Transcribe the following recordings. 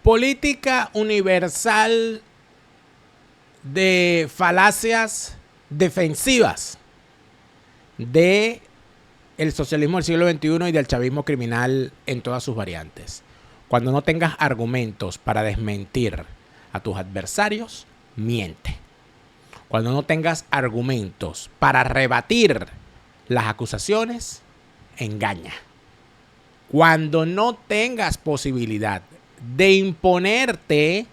política universal de falacias defensivas de el socialismo del siglo XXI y del chavismo criminal en todas sus variantes. Cuando no tengas argumentos para desmentir a tus adversarios, miente. Cuando no tengas argumentos para rebatir las acusaciones, engaña. Cuando no tengas posibilidad de imponerte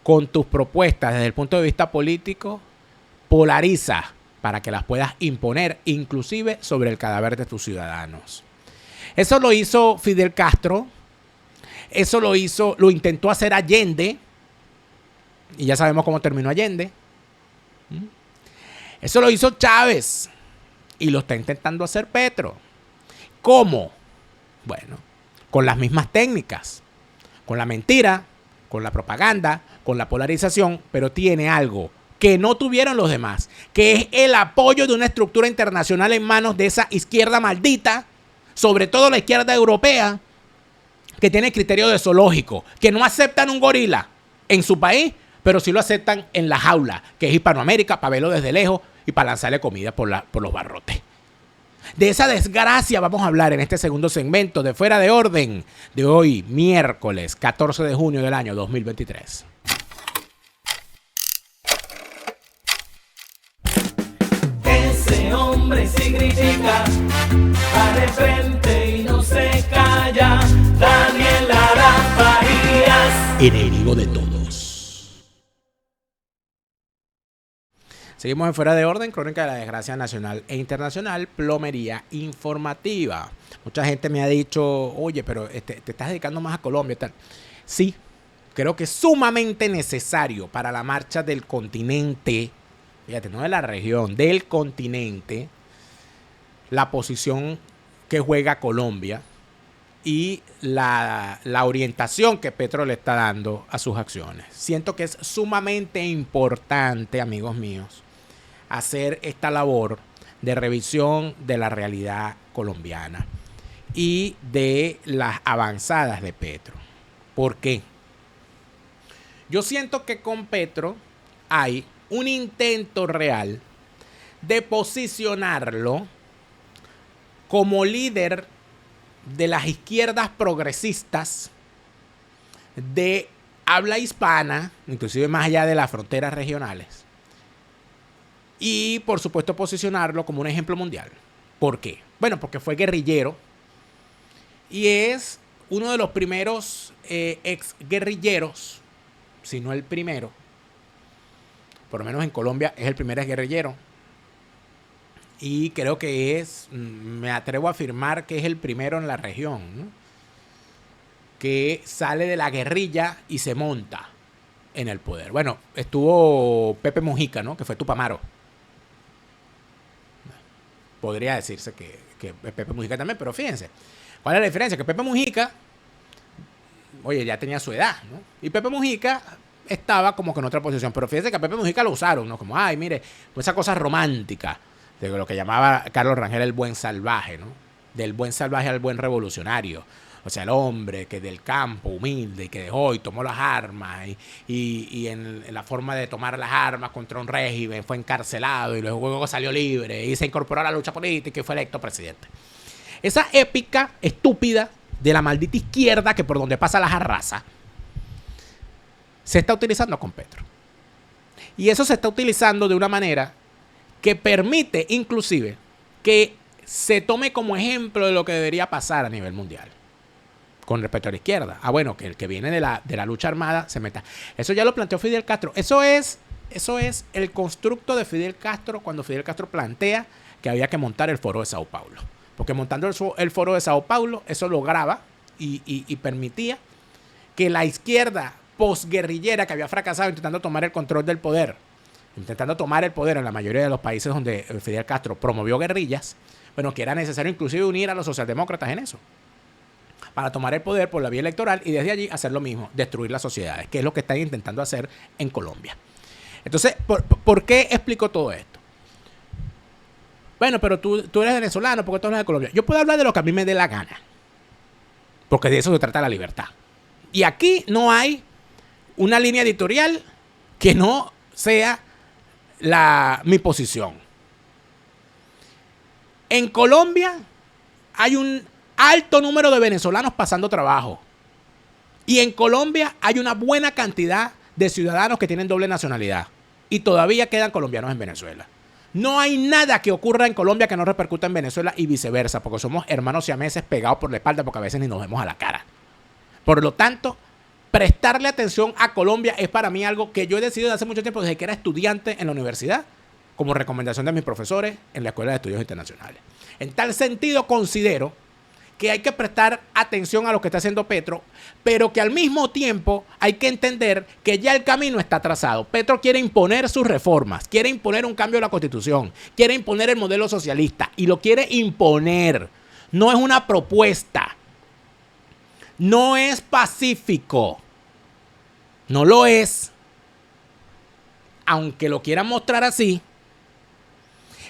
con tus propuestas desde el punto de vista político, polariza para que las puedas imponer, inclusive sobre el cadáver de tus ciudadanos. Eso lo hizo Fidel Castro, eso lo intentó hacer Allende, y ya sabemos cómo terminó Allende. Eso lo hizo Chávez, y lo está intentando hacer Petro. ¿Cómo? Bueno, con las mismas técnicas, con la mentira, con la propaganda, con la polarización, pero tiene algo que no tuvieron los demás, que es el apoyo de una estructura internacional en manos de esa izquierda maldita, sobre todo la izquierda europea, que tiene criterio de zoológico, que no aceptan un gorila en su país, pero sí lo aceptan en la jaula, que es Hispanoamérica, para verlo desde lejos y para lanzarle comida por los barrotes. De esa desgracia vamos a hablar en este segundo segmento de Fuera de Orden de hoy, miércoles 14 de junio del año 2023. Ese hombre sí critica, va de frente y no se calla. Daniel Lara Farías, Enemigo de todos. Seguimos en Fuera de Orden, crónica de la desgracia nacional e internacional, plomería informativa. Mucha gente me ha dicho, oye, pero te estás dedicando más a Colombia y tal. Sí, creo que es sumamente necesario para la marcha del continente, fíjate, no de la región, del continente, la posición que juega Colombia y la orientación que Petro le está dando a sus acciones. Siento que es sumamente importante, amigos míos, hacer esta labor de revisión de la realidad colombiana y de las avanzadas de Petro. ¿Por qué? Yo siento que con Petro hay un intento real de posicionarlo como líder de las izquierdas progresistas de habla hispana, inclusive más allá de las fronteras regionales. Y, por supuesto, posicionarlo como un ejemplo mundial. ¿Por qué? Bueno, porque fue guerrillero y es uno de los primeros exguerrilleros, si no el primero, por lo menos en Colombia es el primer exguerrillero. Y creo que me atrevo a afirmar que es el primero en la región, ¿no?, que sale de la guerrilla y se monta en el poder. Bueno, estuvo Pepe Mujica, ¿no?, que fue Tupamaro. Podría decirse que Pepe Mujica también, pero fíjense, ¿cuál es la diferencia? Que Pepe Mujica, oye, ya tenía su edad, ¿no? Y Pepe Mujica estaba como que en otra posición, pero fíjense que a Pepe Mujica lo usaron, ¿no? Como, ay, mire, esa cosa romántica de lo que llamaba Carlos Rangel el buen salvaje, ¿no? Del buen salvaje al buen revolucionario. O sea, el hombre que del campo humilde y que dejó y tomó las armas y en la forma de tomar las armas contra un régimen fue encarcelado y luego salió libre y se incorporó a la lucha política y fue electo presidente. Esa épica estúpida de la maldita izquierda que por donde pasa las arrasa se está utilizando con Petro. Y eso se está utilizando de una manera que permite inclusive que se tome como ejemplo de lo que debería pasar a nivel mundial con respecto a la izquierda. Ah, bueno, que el que viene de la lucha armada se meta. Eso ya lo planteó Fidel Castro. Eso es el constructo de Fidel Castro cuando Fidel Castro plantea que había que montar el Foro de Sao Paulo. Porque montando el Foro de Sao Paulo, eso lograba y permitía que la izquierda posguerrillera que había fracasado intentando tomar el control del poder, intentando tomar el poder en la mayoría de los países donde Fidel Castro promovió guerrillas, bueno, que era necesario inclusive unir a los socialdemócratas en eso, para tomar el poder por la vía electoral y desde allí hacer lo mismo, destruir las sociedades, que es lo que están intentando hacer en Colombia. Entonces, ¿por qué explico todo esto? Bueno, pero tú eres venezolano, ¿por qué tú hablas de Colombia? Yo puedo hablar de lo que a mí me dé la gana, porque de eso se trata la libertad. Y aquí no hay una línea editorial que no sea mi posición. En Colombia hay un alto número de venezolanos pasando trabajo. Y en Colombia hay una buena cantidad de ciudadanos que tienen doble nacionalidad. Y todavía quedan colombianos en Venezuela. No hay nada que ocurra en Colombia que no repercuta en Venezuela y viceversa, porque somos hermanos siameses pegados por la espalda, porque a veces ni nos vemos a la cara. Por lo tanto, prestarle atención a Colombia es para mí algo que yo he decidido hace mucho tiempo, desde que era estudiante en la universidad, como recomendación de mis profesores en la Escuela de Estudios Internacionales. En tal sentido, considero que hay que prestar atención a lo que está haciendo Petro, pero que al mismo tiempo hay que entender que ya el camino está trazado. Petro quiere imponer sus reformas, quiere imponer un cambio de la Constitución, quiere imponer el modelo socialista y lo quiere imponer. No es una propuesta. No es pacífico. No lo es. Aunque lo quieran mostrar así.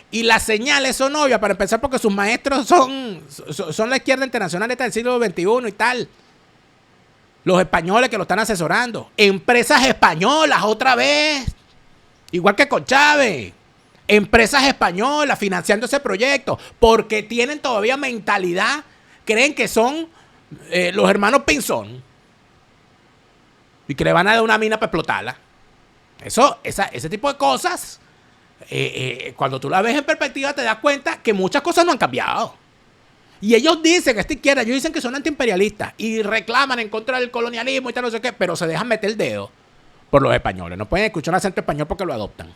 Y las señales son obvias, para empezar, porque sus maestros son la izquierda internacional del siglo XXI y tal. Los españoles que lo están asesorando. Empresas españolas, otra vez. Igual que con Chávez. Empresas españolas financiando ese proyecto. Porque tienen todavía mentalidad. Creen que son los hermanos Pinzón. Y que le van a dar una mina para explotarla. Ese tipo de cosas... cuando tú la ves en perspectiva te das cuenta que muchas cosas no han cambiado. Y ellos dicen que esta izquierda, ellos dicen que son antiimperialistas y reclaman en contra del colonialismo y tal, no sé qué, pero se dejan meter el dedo por los españoles. No pueden escuchar un acento español porque lo adoptan.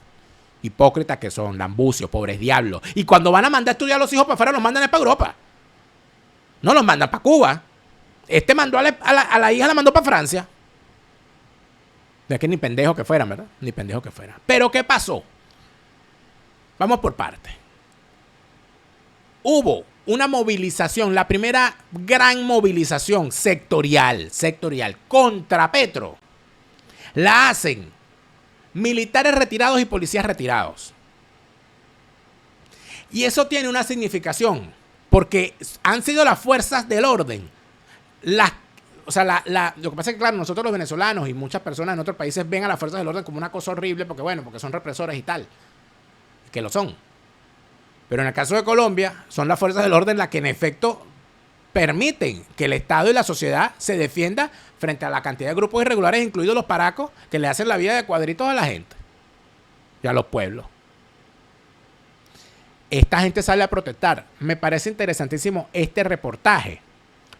Hipócritas que son, lambucios, pobres diablos. Y cuando van a mandar a estudiar a los hijos para afuera, los mandan para Europa. No los mandan para Cuba. Mandó a la hija, la mandó para Francia. No es que ni pendejo que fuera, ¿verdad? Ni pendejo que fuera. Pero ¿qué pasó? Vamos por partes. Hubo una movilización, la primera gran movilización sectorial contra Petro. La hacen militares retirados y policías retirados. Y eso tiene una significación, porque han sido las fuerzas del orden. Lo que pasa es que, claro, nosotros los venezolanos y muchas personas en otros países ven a las fuerzas del orden como una cosa horrible, porque son represores y tal. Que lo son. Pero en el caso de Colombia, son las fuerzas del orden las que en efecto permiten que el Estado y la sociedad se defienda frente a la cantidad de grupos irregulares, incluidos los paracos, que le hacen la vida de cuadritos a la gente y a los pueblos. Esta gente sale a protestar. Me parece interesantísimo este reportaje,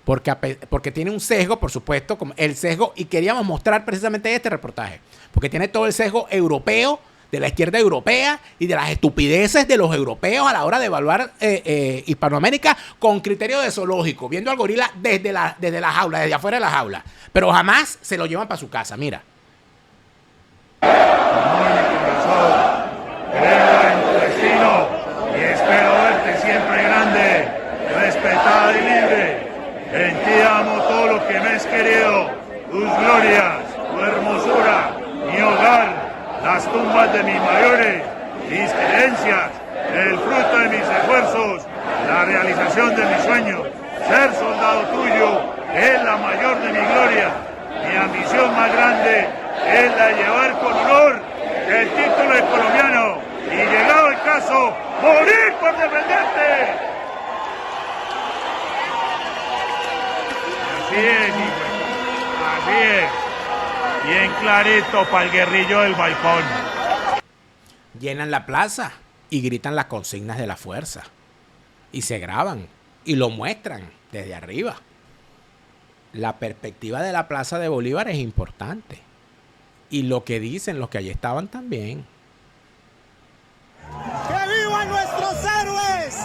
porque tiene un sesgo, por supuesto, como el sesgo, y queríamos mostrar precisamente este reportaje, porque tiene todo el sesgo europeo, de la izquierda europea y de las estupideces de los europeos a la hora de evaluar Hispanoamérica con criterio de zoológico, viendo al gorila desde la jaula, desde afuera de la jaula. Pero jamás se lo llevan para su casa, mira. Creo en tu destino y espero verte siempre grande, respetada y libre. En ti amo todo lo que me es querido, tus glorias, tu hermosura, mi hogar, las tumbas de mis mayores, mis creencias, el fruto de mis esfuerzos, la realización de mis sueños. Ser soldado tuyo es la mayor de mi gloria. Mi ambición más grande es la de llevar con honor el título de colombiano y, llegado el caso, morir por defenderte. Así es, hijo. Así es. Bien clarito para el guerrillo del balcón. Llenan la plaza y gritan las consignas de la fuerza. Y se graban y lo muestran desde arriba. La perspectiva de la Plaza de Bolívar es importante. Y lo que dicen los que allí estaban también. ¡Que vivan nuestros héroes!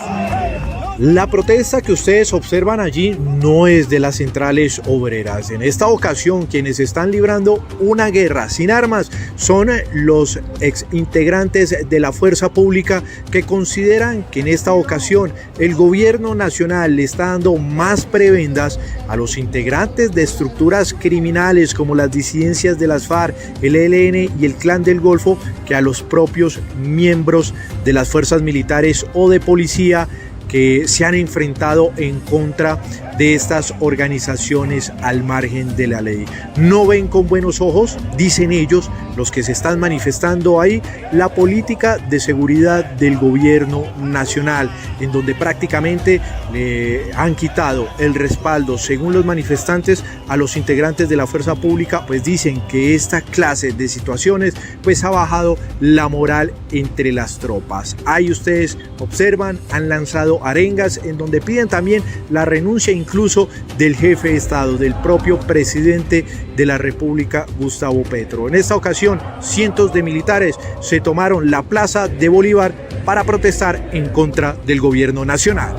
La protesta que ustedes observan allí no es de las centrales obreras. En esta ocasión, quienes están librando una guerra sin armas son los exintegrantes de la fuerza pública, que consideran que en esta ocasión el gobierno nacional le está dando más prebendas a los integrantes de estructuras criminales como las disidencias de las FARC, el ELN y el Clan del Golfo, que a los propios miembros de las fuerzas militares o de policía que se han enfrentado en contra de estas organizaciones al margen de la ley. No ven con buenos ojos, dicen ellos, los que se están manifestando ahí, la política de seguridad del gobierno nacional, en donde prácticamente le han quitado el respaldo, según los manifestantes, a los integrantes de la fuerza pública, pues dicen que esta clase de situaciones pues ha bajado la moral entre las tropas. Ahí ustedes observan, han lanzado arengas en donde piden también la renuncia incluso del jefe de Estado, del propio presidente de la República, Gustavo Petro. En esta ocasión, cientos de militares se tomaron la Plaza de Bolívar para protestar en contra del gobierno nacional.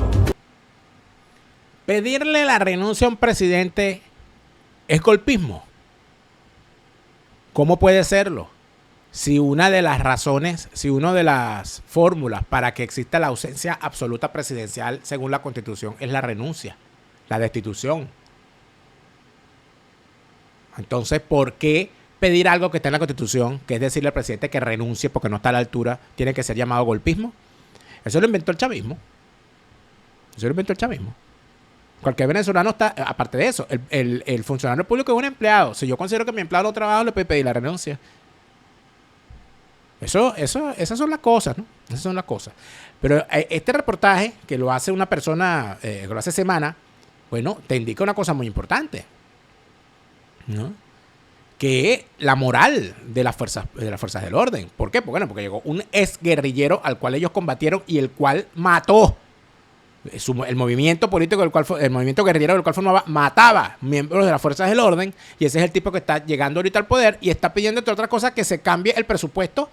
Pedirle la renuncia a un presidente es golpismo. ¿Cómo puede serlo? Si una de las razones, si una de las fórmulas para que exista la ausencia absoluta presidencial según la Constitución es la renuncia, la destitución. Entonces, ¿por qué pedir algo que está en la Constitución, que es decirle al presidente que renuncie porque no está a la altura, tiene que ser llamado golpismo? Eso lo inventó el chavismo. Cualquier venezolano está, aparte de eso, el funcionario público es un empleado. Si yo considero que mi empleado no trabaja, le puedo pedir la renuncia. Esas son las cosas, ¿no? Esas son las cosas. Pero este reportaje, que lo hace una persona, que lo hace Semana, bueno, te indica una cosa muy importante, ¿no? Que la moral de las fuerzas del orden. ¿Por qué? Porque llegó un exguerrillero al cual ellos combatieron y el cual mató. El movimiento político el movimiento guerrillero del cual formaba, mataba miembros de las fuerzas del orden, y ese es el tipo que está llegando ahorita al poder y está pidiendo, entre otras cosas, que se cambie el presupuesto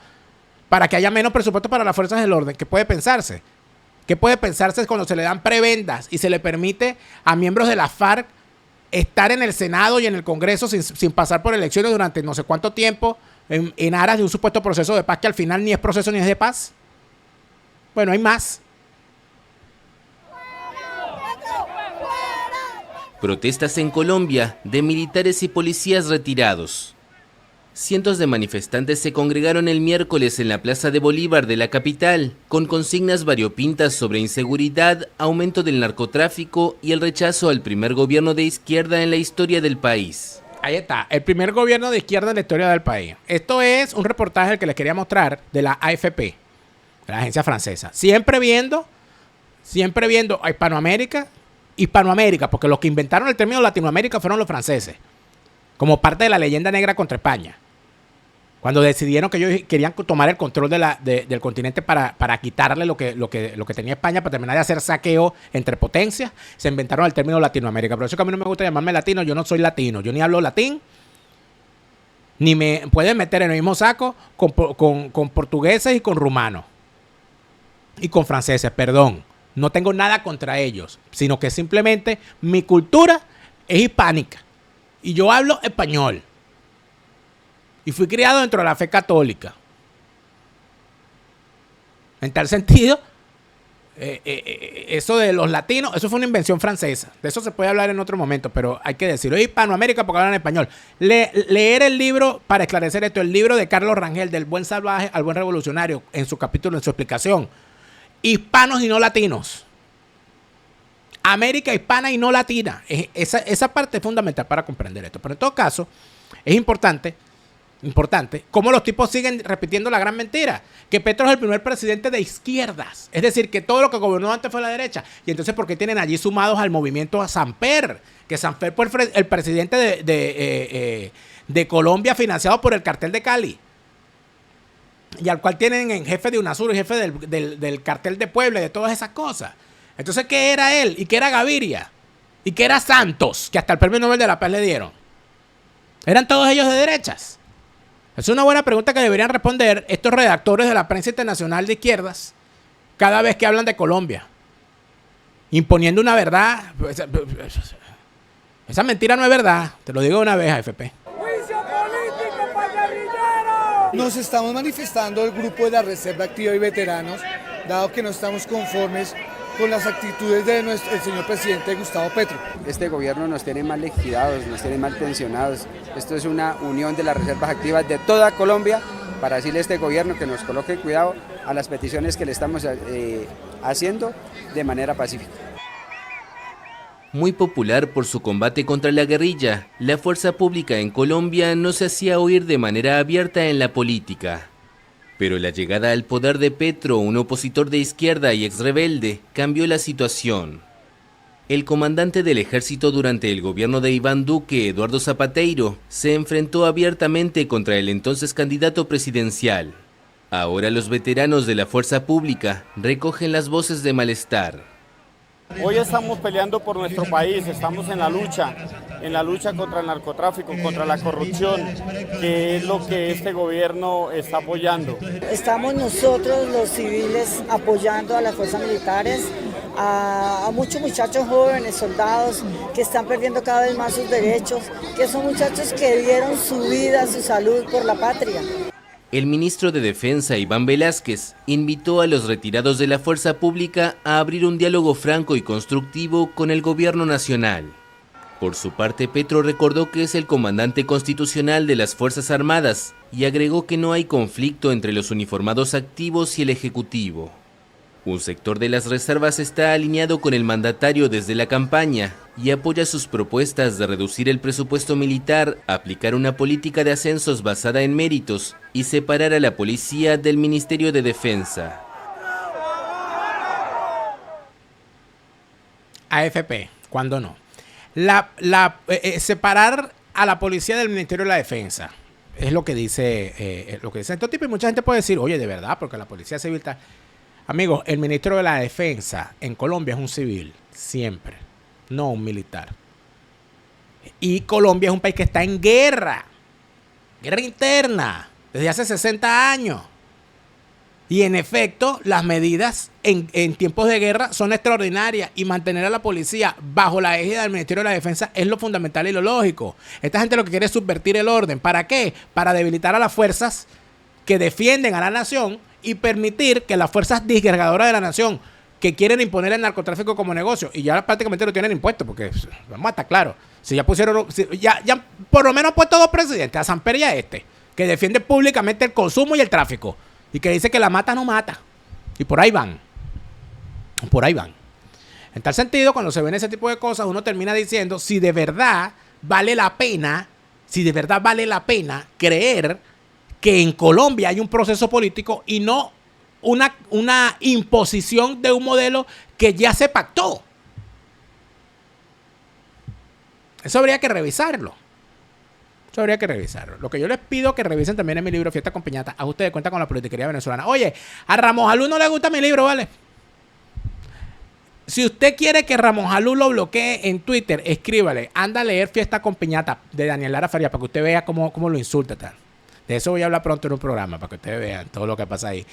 para que haya menos presupuesto para las fuerzas del orden. ¿Qué puede pensarse? ¿Qué puede pensarse cuando se le dan prebendas y se le permite a miembros de la FARC estar en el Senado y en el Congreso sin pasar por elecciones durante no sé cuánto tiempo en aras de un supuesto proceso de paz que al final ni es proceso ni es de paz? Bueno, hay más. Protestas en Colombia de militares y policías retirados. Cientos de manifestantes se congregaron el miércoles en la Plaza de Bolívar de la capital, con consignas variopintas sobre inseguridad, aumento del narcotráfico y el rechazo al primer gobierno de izquierda en la historia del país. Ahí está, el primer gobierno de izquierda en la historia del país. Esto es un reportaje el que les quería mostrar de la AFP, de la agencia francesa. Siempre viendo a Hispanoamérica, porque los que inventaron el término Latinoamérica fueron los franceses, como parte de la leyenda negra contra España. Cuando decidieron que ellos querían tomar el control del continente para quitarle lo que tenía España, para terminar de hacer saqueo entre potencias, se inventaron el término Latinoamérica. Por eso que a mí no me gusta llamarme latino, yo no soy latino, yo ni hablo latín, ni me pueden meter en el mismo saco con portugueses y con rumanos. Y con franceses, perdón. No tengo nada contra ellos, sino que simplemente mi cultura es hispánica y yo hablo español. Y fui criado dentro de la fe católica. En tal sentido, eso de los latinos, eso fue una invención francesa. De eso se puede hablar en otro momento, pero hay que decirlo. Hispanoamérica porque hablan español. Leer el libro, para esclarecer esto, el libro de Carlos Rangel, Del buen salvaje al buen revolucionario, en su capítulo, en su explicación. Hispanos y no latinos. América hispana y no latina. Esa parte es fundamental para comprender esto. Pero en todo caso, es importante cómo los tipos siguen repitiendo la gran mentira, que Petro es el primer presidente de izquierdas, es decir, que todo lo que gobernó antes fue la derecha. Y entonces, ¿por qué tienen allí sumados al movimiento a Samper? Que Samper fue el presidente de Colombia, financiado por el cartel de Cali, y al cual tienen en jefe de UNASUR y jefe del cartel de Puebla y de todas esas cosas. Entonces, ¿qué era él? ¿Y qué era Gaviria? ¿Y qué era Santos? Que hasta el premio Nobel de la Paz le dieron. ¿Eran todos ellos de derechas? Es una buena pregunta que deberían responder estos redactores de la prensa internacional de izquierdas cada vez que hablan de Colombia, imponiendo una verdad. Esa mentira no es verdad, te lo digo de una vez, AFP. ¡Juicio político para guerrilleros! Nos estamos manifestando el grupo de la Reserva Activa y Veteranos, dado que no estamos conformes con las actitudes del señor presidente Gustavo Petro. Este gobierno nos tiene mal liquidados, nos tiene mal pensionados. Esto es una unión de las reservas activas de toda Colombia para decirle a este gobierno que nos coloque cuidado a las peticiones que le estamos haciendo de manera pacífica. Muy popular por su combate contra la guerrilla, la fuerza pública en Colombia no se hacía oír de manera abierta en la política. Pero la llegada al poder de Petro, un opositor de izquierda y exrebelde, cambió la situación. El comandante del ejército durante el gobierno de Iván Duque, Eduardo Zapateiro, se enfrentó abiertamente contra el entonces candidato presidencial. Ahora los veteranos de la fuerza pública recogen las voces de malestar. Hoy estamos peleando por nuestro país, estamos en la lucha contra el narcotráfico, contra la corrupción, que es lo que este gobierno está apoyando. Estamos nosotros, los civiles, apoyando a las fuerzas militares, a muchos muchachos jóvenes, soldados, que están perdiendo cada vez más sus derechos, que son muchachos que dieron su vida, su salud por la patria. El ministro de Defensa, Iván Velázquez, invitó a los retirados de la fuerza pública a abrir un diálogo franco y constructivo con el gobierno nacional. Por su parte, Petro recordó que es el comandante constitucional de las Fuerzas Armadas y agregó que no hay conflicto entre los uniformados activos y el Ejecutivo. Un sector de las reservas está alineado con el mandatario desde la campaña y apoya sus propuestas de reducir el presupuesto militar, aplicar una política de ascensos basada en méritos y separar a la policía del Ministerio de Defensa. AFP, ¿cuándo no? Separar a la policía del Ministerio de la Defensa es lo que dice estos tipos, y mucha gente puede decir, oye, de verdad, porque la policía civil está... Amigos, el ministro de la Defensa en Colombia es un civil, siempre, no un militar. Y Colombia es un país que está en guerra interna, desde hace 60 años. Y en efecto, las medidas en tiempos de guerra son extraordinarias y mantener a la policía bajo la égida del Ministerio de la Defensa es lo fundamental y lo lógico. Esta gente lo que quiere es subvertir el orden. ¿Para qué? Para debilitar a las fuerzas que defienden a la nación y permitir que las fuerzas disgregadoras de la nación que quieren imponer el narcotráfico como negocio, y ya prácticamente lo tienen impuesto, porque vamos a estar claros, si ya pusieron, ya por lo menos han puesto 2 presidentes, a Samper y a que defienden públicamente el consumo y el tráfico, y que dice que la mata no mata, y por ahí van. En tal sentido, cuando se ven ese tipo de cosas, uno termina diciendo si de verdad vale la pena creer que en Colombia hay un proceso político y no una imposición de un modelo que ya se pactó. Eso habría que revisarlo. Lo que yo les pido que revisen también en mi libro Fiesta con Piñata, Ajuste de Cuenta con la Politiquería Venezolana. Oye, a Ramos Jalú no le gusta mi libro, ¿vale? Si usted quiere que Ramos Jalú lo bloquee en Twitter, escríbale, anda a leer Fiesta con Piñata de Daniel Lara Farías para que usted vea cómo lo insulta tal. De eso voy a hablar pronto en un programa, para que ustedes vean todo lo que pasa ahí.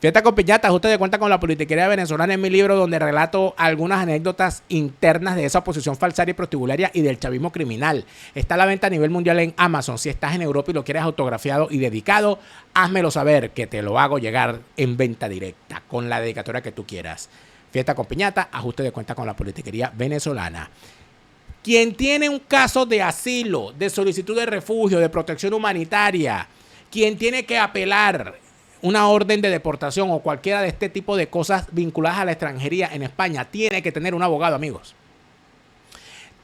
Fiesta con Piñata, Ajuste de Cuenta con la Politiquería Venezolana, es mi libro donde relato algunas anécdotas internas de esa oposición falsaria y prostibularia y del chavismo criminal. Está a la venta a nivel mundial en Amazon. Si estás en Europa y lo quieres autografiado y dedicado, házmelo saber, que te lo hago llegar en venta directa, con la dedicatoria que tú quieras. Fiesta con Piñata, Ajuste de Cuenta con la Politiquería Venezolana. Quien tiene un caso de asilo, de solicitud de refugio, de protección humanitaria, quien tiene que apelar una orden de deportación o cualquiera de este tipo de cosas vinculadas a la extranjería en España, tiene que tener un abogado, amigos.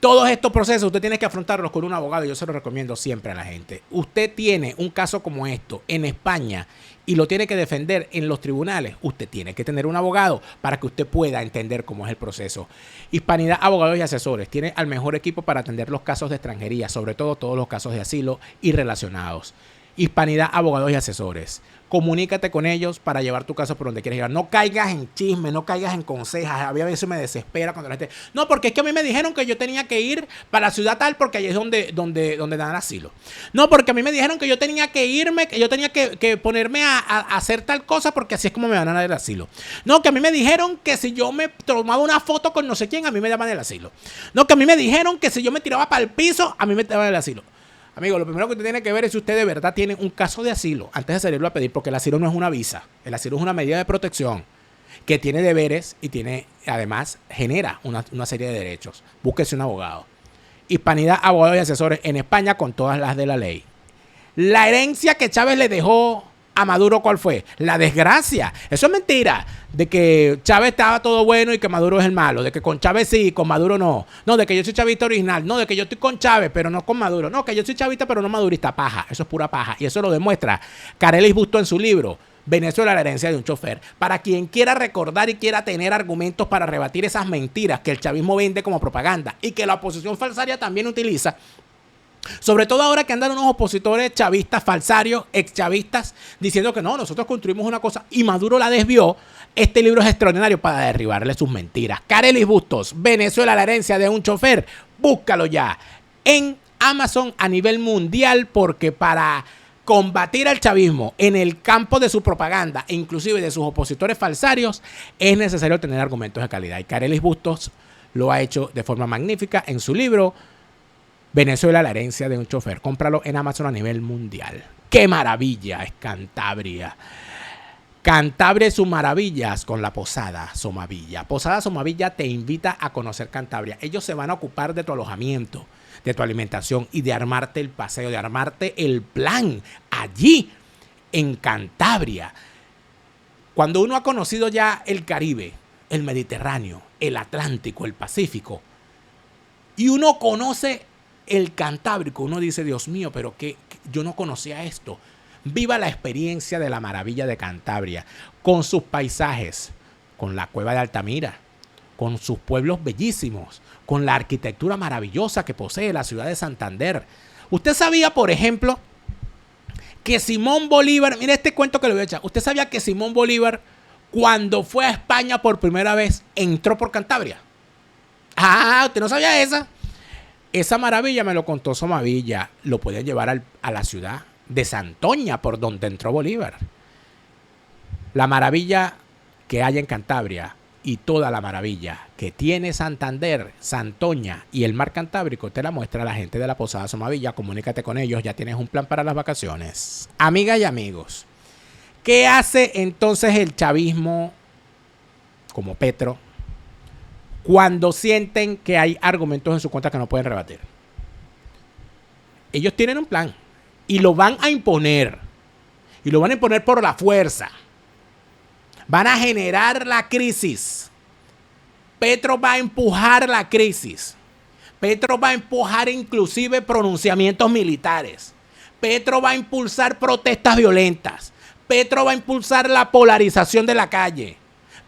Todos estos procesos usted tiene que afrontarlos con un abogado y yo se lo recomiendo siempre a la gente. Usted tiene un caso como esto en España y lo tiene que defender en los tribunales. Usted tiene que tener un abogado para que usted pueda entender cómo es el proceso. Hispanidad, Abogados y Asesores tiene al mejor equipo para atender los casos de extranjería, sobre todo todos los casos de asilo y relacionados. Hispanidad, Abogados y Asesores. Comunícate con ellos para llevar tu caso por donde quieras llegar. No caigas en chisme, no caigas en consejas. A veces me desespera cuando la gente... No, porque es que a mí me dijeron que yo tenía que ir para la ciudad tal porque ahí es donde dan asilo. No, porque a mí me dijeron que yo tenía que irme, que yo tenía que ponerme a hacer tal cosa porque así es como me van a dar el asilo. No, que a mí me dijeron que si yo me tomaba una foto con no sé quién, a mí me daban el asilo. No, que a mí me dijeron que si yo me tiraba para el piso, a mí me daban el asilo. Amigo, lo primero que usted tiene que ver es si usted de verdad tiene un caso de asilo antes de salirlo a pedir, porque el asilo no es una visa. El asilo es una medida de protección que tiene deberes y además genera una serie de derechos. Búsquese un abogado. Hispanidad, Abogados y Asesores en España con todas las de la ley. La herencia que Chávez le dejó a Maduro, ¿cuál fue? La desgracia. Eso es mentira. De que Chávez estaba todo bueno y que Maduro es el malo. De que con Chávez sí y con Maduro no. No, de que yo soy chavista original. No, de que yo estoy con Chávez, pero no con Maduro. No, que yo soy chavista, pero no madurista. Paja. Eso es pura paja. Y eso lo demuestra Carelis Bustos en su libro Venezuela, la herencia de un chofer. Para quien quiera recordar y quiera tener argumentos para rebatir esas mentiras que el chavismo vende como propaganda y que la oposición falsaria también utiliza. Sobre todo ahora que andan unos opositores chavistas, falsarios, exchavistas, diciendo que no, nosotros construimos una cosa y Maduro la desvió. Este libro es extraordinario para derribarle sus mentiras. Carelis Bustos, Venezuela, la herencia de un chofer. Búscalo ya en Amazon a nivel mundial, porque para combatir al chavismo en el campo de su propaganda e inclusive de sus opositores falsarios es necesario tener argumentos de calidad. Y Carelis Bustos lo ha hecho de forma magnífica en su libro Venezuela, la herencia de un chofer. Cómpralo en Amazon a nivel mundial. ¡Qué maravilla es Cantabria! Cantabria y sus maravillas con la Posada Somavilla. Posada Somavilla te invita a conocer Cantabria. Ellos se van a ocupar de tu alojamiento, de tu alimentación y de armarte el paseo, de armarte el plan allí en Cantabria. Cuando uno ha conocido ya el Caribe, el Mediterráneo, el Atlántico, el Pacífico, y uno conoce el Cantábrico, uno dice, Dios mío, pero que yo no conocía esto. Viva la experiencia de la maravilla de Cantabria, con sus paisajes, con la cueva de Altamira, con sus pueblos bellísimos, con la arquitectura maravillosa que posee la ciudad de Santander. Usted sabía, por ejemplo, que Simón Bolívar, mire este cuento que le voy a echar. Usted sabía que Simón Bolívar, cuando fue a España por primera vez, entró por Cantabria. Ah, usted no sabía esa. Esa maravilla me lo contó Somavilla. Lo pueden llevar a la ciudad de Santoña, por donde entró Bolívar. La maravilla que hay en Cantabria y toda la maravilla que tiene Santander, Santoña y el mar Cantábrico te la muestra la gente de la Posada Somavilla. Comunícate con ellos, ya tienes un plan para las vacaciones. Amigas y amigos, ¿qué hace entonces el chavismo como Petro cuando sienten que hay argumentos en su contra que no pueden rebatir? Ellos tienen un plan y lo van a imponer. Y lo van a imponer por la fuerza. Van a generar la crisis. Petro va a empujar la crisis. Petro va a empujar inclusive pronunciamientos militares. Petro va a impulsar protestas violentas. Petro va a impulsar la polarización de la calle.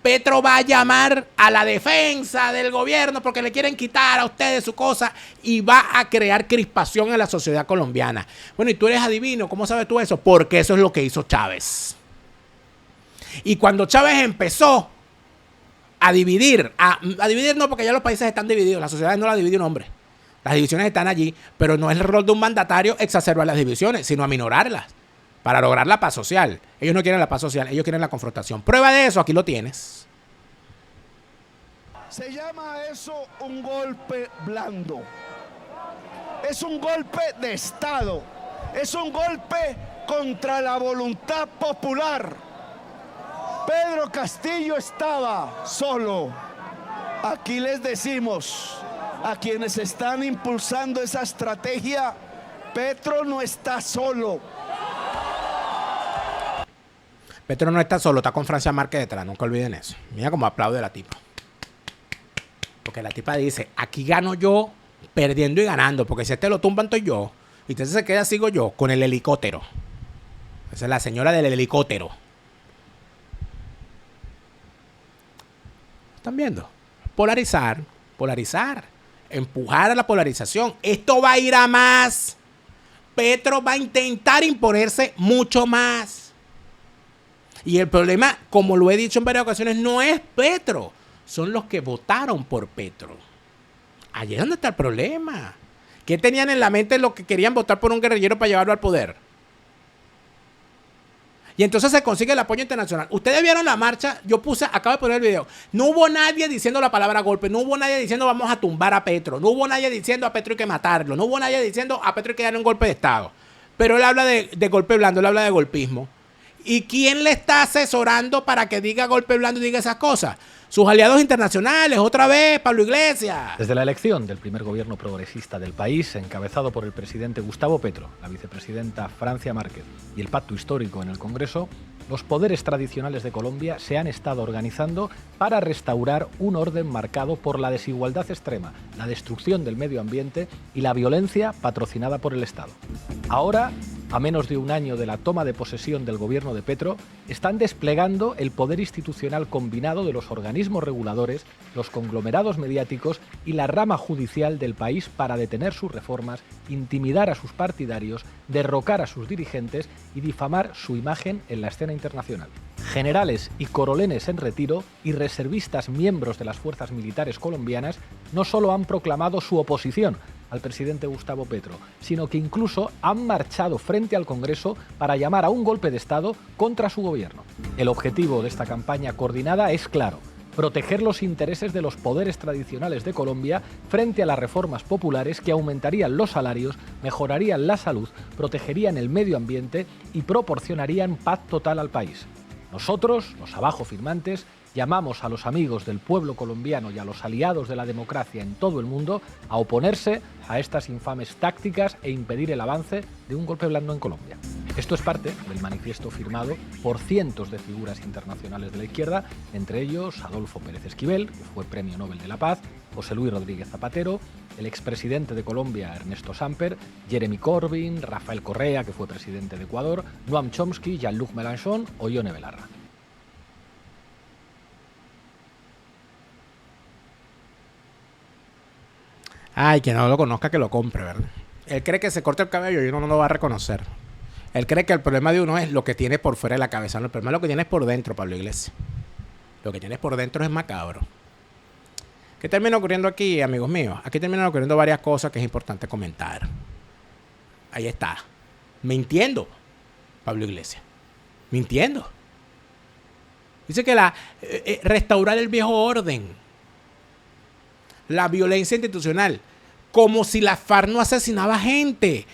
Petro va a llamar a la defensa del gobierno porque le quieren quitar a ustedes su cosa y va a crear crispación en la sociedad colombiana. Bueno, y tú eres adivino, ¿cómo sabes tú eso? Porque eso es lo que hizo Chávez. Y cuando Chávez empezó a dividir no, porque ya los países están divididos, las sociedades no las divide un hombre. Las divisiones están allí, pero no es el rol de un mandatario exacerbar las divisiones, sino aminorarlas para lograr la paz social. Ellos no quieren la paz social, ellos quieren la confrontación. Prueba de eso, aquí lo tienes. Se llama eso un golpe blando. Es un golpe de Estado. Es un golpe contra la voluntad popular. Pedro Castillo estaba solo. Aquí les decimos a quienes están impulsando esa estrategia, Petro no está solo. Petro no está solo, está con Francia Márquez detrás, nunca olviden eso. Mira cómo aplaude la tipa. Porque la tipa dice, aquí gano yo perdiendo y ganando, porque si este lo tumban estoy yo, y entonces se queda, sigo yo, con el helicóptero. Esa es la señora del helicóptero. ¿Están viendo? Polarizar, empujar a la polarización. Esto va a ir a más. Petro va a intentar imponerse mucho más. Y el problema, como lo he dicho en varias ocasiones, no es Petro. Son los que votaron por Petro. Allí es donde está el problema. ¿Qué tenían en la mente los que querían votar por un guerrillero para llevarlo al poder? Y entonces se consigue el apoyo internacional. Ustedes vieron la marcha, acabo de poner el video. No hubo nadie diciendo la palabra golpe. No hubo nadie diciendo vamos a tumbar a Petro. No hubo nadie diciendo a Petro hay que matarlo. No hubo nadie diciendo a Petro hay que darle un golpe de Estado. Pero él habla de golpe blando, él habla de golpismo. ¿Y quién le está asesorando para que diga golpe blando y diga esas cosas? Sus aliados internacionales, otra vez, Pablo Iglesias. Desde la elección del primer gobierno progresista del país, encabezado por el presidente Gustavo Petro, la vicepresidenta Francia Márquez y el pacto histórico en el Congreso, los poderes tradicionales de Colombia se han estado organizando para restaurar un orden marcado por la desigualdad extrema, la destrucción del medio ambiente y la violencia patrocinada por el Estado. Ahora, a menos de un año de la toma de posesión del gobierno de Petro, están desplegando el poder institucional combinado de los organismos reguladores, los conglomerados mediáticos y la rama judicial del país para detener sus reformas, intimidar a sus partidarios, derrocar a sus dirigentes y difamar su imagen en la escena internacional. Generales y coroneles en retiro y reservistas miembros de las fuerzas militares colombianas no solo han proclamado su oposición al presidente Gustavo Petro, sino que incluso han marchado frente al Congreso para llamar a un golpe de Estado contra su gobierno. El objetivo de esta campaña coordinada es claro: proteger los intereses de los poderes tradicionales de Colombia frente a las reformas populares que aumentarían los salarios, mejorarían la salud, protegerían el medio ambiente y proporcionarían paz total al país. Nosotros, los abajo firmantes, llamamos a los amigos del pueblo colombiano y a los aliados de la democracia en todo el mundo a oponerse a estas infames tácticas e impedir el avance de un golpe blando en Colombia. Esto es parte del manifiesto firmado por cientos de figuras internacionales de la izquierda, entre ellos Adolfo Pérez Esquivel, que fue Premio Nobel de la Paz, José Luis Rodríguez Zapatero, el expresidente de Colombia Ernesto Samper, Jeremy Corbyn, Rafael Correa, que fue presidente de Ecuador, Noam Chomsky, Jean-Luc Mélenchon o Ione Belarra. Ay, quien no lo conozca que lo compre, ¿verdad? Él cree que se corta el cabello y uno no lo va a reconocer. Él cree que el problema de uno es lo que tiene por fuera de la cabeza. No, el problema es lo que tienes por dentro, Pablo Iglesias. Lo que tienes por dentro es macabro. ¿Qué termina ocurriendo aquí, amigos míos? Aquí terminan ocurriendo varias cosas que es importante comentar. Ahí está. Mintiendo, Pablo Iglesias. Mintiendo. Dice que restaurar el viejo orden. La violencia institucional. Como si la FARC no asesinaba gente.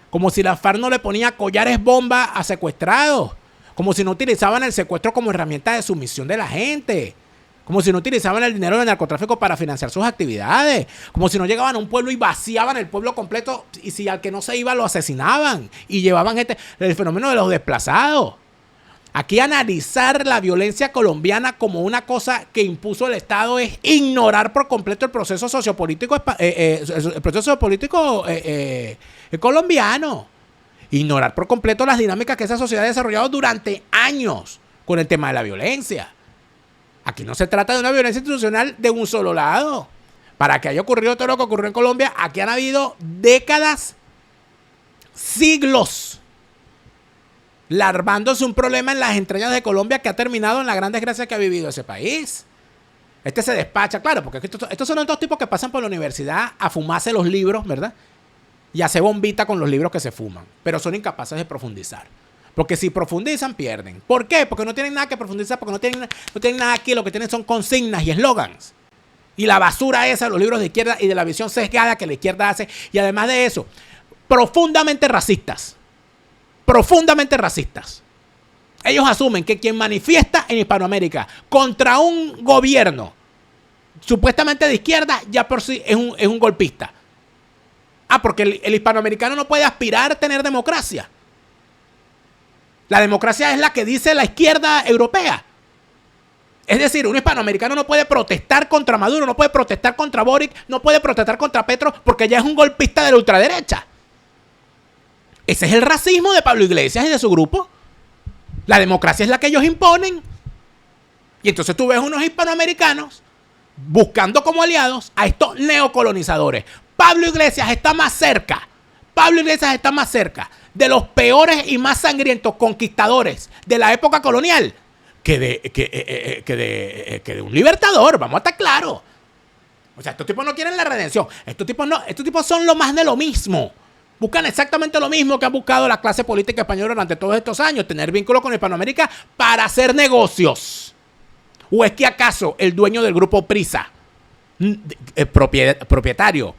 Como si la FARC no le ponía collares bomba a secuestrados. Como si no utilizaban el secuestro como herramienta de sumisión de la gente. Como si no utilizaban el dinero del narcotráfico para financiar sus actividades. Como si no llegaban a un pueblo y vaciaban el pueblo completo. Y si al que no se iba lo asesinaban. Y llevaban gente. El fenómeno de los desplazados. Aquí analizar la violencia colombiana como una cosa que impuso el Estado es ignorar por completo el proceso sociopolítico, colombiano. Ignorar por completo las dinámicas que esa sociedad ha desarrollado durante años con el tema de la violencia. Aquí no se trata de una violencia institucional de un solo lado. Para que haya ocurrido todo lo que ocurrió en Colombia, aquí han habido décadas, siglos, larvándose un problema en las entrañas de Colombia que ha terminado en la gran desgracia que ha vivido ese país. Este se despacha, claro, porque estos son estos tipos que pasan por la universidad a fumarse los libros, ¿verdad? Y a hacer bombita con los libros que se fuman. Pero son incapaces de profundizar. Porque si profundizan, pierden. ¿Por qué? Porque no tienen nada que profundizar, porque no tienen nada aquí, lo que tienen son consignas y eslogans. Y la basura esa de los libros de izquierda y de la visión sesgada que la izquierda hace. Y además de eso, profundamente racistas. Profundamente racistas. Ellos asumen que quien manifiesta en Hispanoamérica contra un gobierno supuestamente de izquierda ya por sí es un golpista. Porque el hispanoamericano no puede aspirar a tener democracia. La democracia es la que dice la izquierda europea. Es decir, un hispanoamericano no puede protestar contra Maduro, no puede protestar contra Boric, no puede protestar contra Petro porque ya es un golpista de la ultraderecha. Ese es el racismo de Pablo Iglesias y de su grupo. La democracia es la que ellos imponen. Y entonces tú ves unos hispanoamericanos buscando como aliados a estos neocolonizadores. Pablo Iglesias está más cerca. Pablo Iglesias está más cerca de los peores y más sangrientos conquistadores de la época colonial que de un libertador. Vamos a estar claros. O sea, estos tipos no quieren la redención. Estos tipos son lo más de lo mismo. Buscan exactamente lo mismo que ha buscado la clase política española durante todos estos años, tener vínculos con Hispanoamérica para hacer negocios. ¿O es que acaso el dueño del grupo Prisa, propietario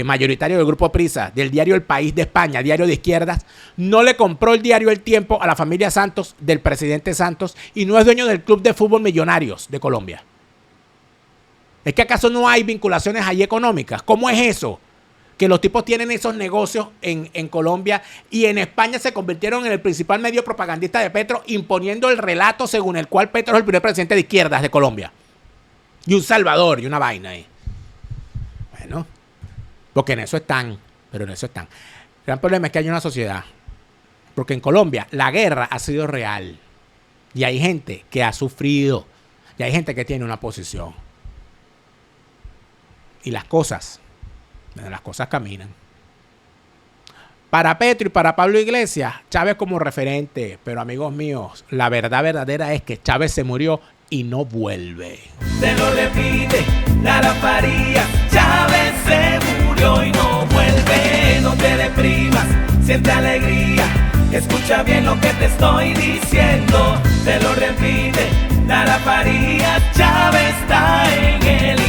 mayoritario del Grupo Prisa, del diario El País de España, diario de izquierdas, no le compró el diario El Tiempo a la familia Santos, del presidente Santos, y no es dueño del Club de Fútbol Millonarios de Colombia. ¿Es que acaso no hay vinculaciones ahí económicas? ¿Cómo es eso? Que los tipos tienen esos negocios en Colombia y en España se convirtieron en el principal medio propagandista de Petro, imponiendo el relato según el cual Petro es el primer presidente de izquierdas de Colombia. Y un salvador y una vaina ahí. Bueno, porque en eso están, pero en eso están. El gran problema es que hay una sociedad, porque en Colombia la guerra ha sido real y hay gente que ha sufrido y hay gente que tiene una posición. Y las cosas caminan. Para Petro y para Pablo Iglesias, Chávez como referente, pero amigos míos, la verdad verdadera es que Chávez se murió y no vuelve. Te lo repite Lara Farías, Chávez se murió y no vuelve. No te deprimas, siente alegría, escucha bien lo que te estoy diciendo. Te lo repite Lara Farías, Chávez está en el